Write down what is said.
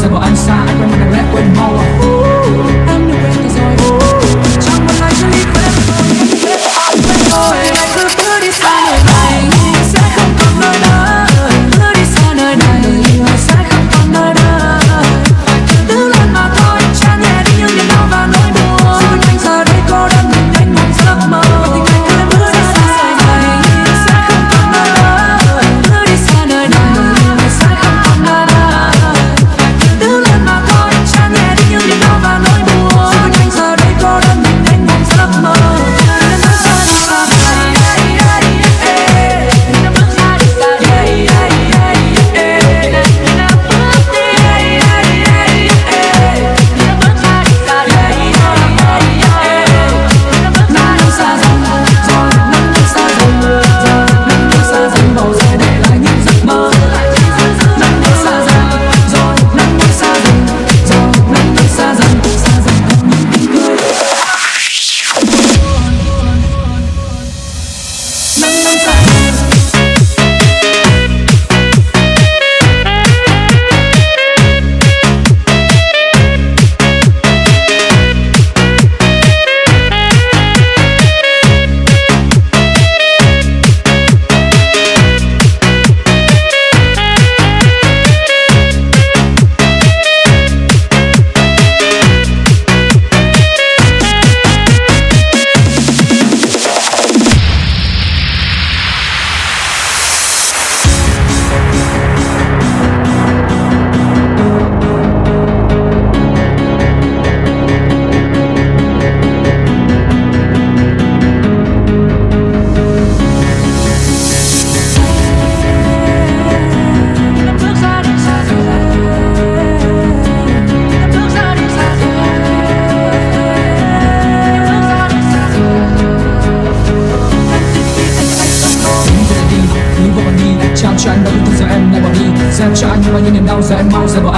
giờ bỏ anh xa anh quên mà đang rap quên mau à. Em đừng quên ta rồi, chẳng một lời chưa đi quên rồi, em quên rồi. Anh cứ đi xa nơi này sẽ không còn nơi đó, cứ đi xa nơi này sẽ không còn nơi đó. Cứ lần mà thôi chán nhẹ đi những niềm đau và nỗi buồn. Rồi anh giờ đây cô đơn mình anh một giấc mơ. Em cứ đi xa nơi này sẽ không còn nơi đó, cứ đi xa nơi này sẽ không còn nơi đó. Cứ lần mà thôi chán nhẹ đi những niềm đau và nỗi buồn. Rồi anh giờ đây cô đơn mình anh một giấc mơ. Em bước ra đi xa này, em bước ra đi xa đây, cho anh bao nhiêu thứ giờ em lại bỏ đi, giao cho anh bao nhiêu niềm đau giờ em mau giờ bỏ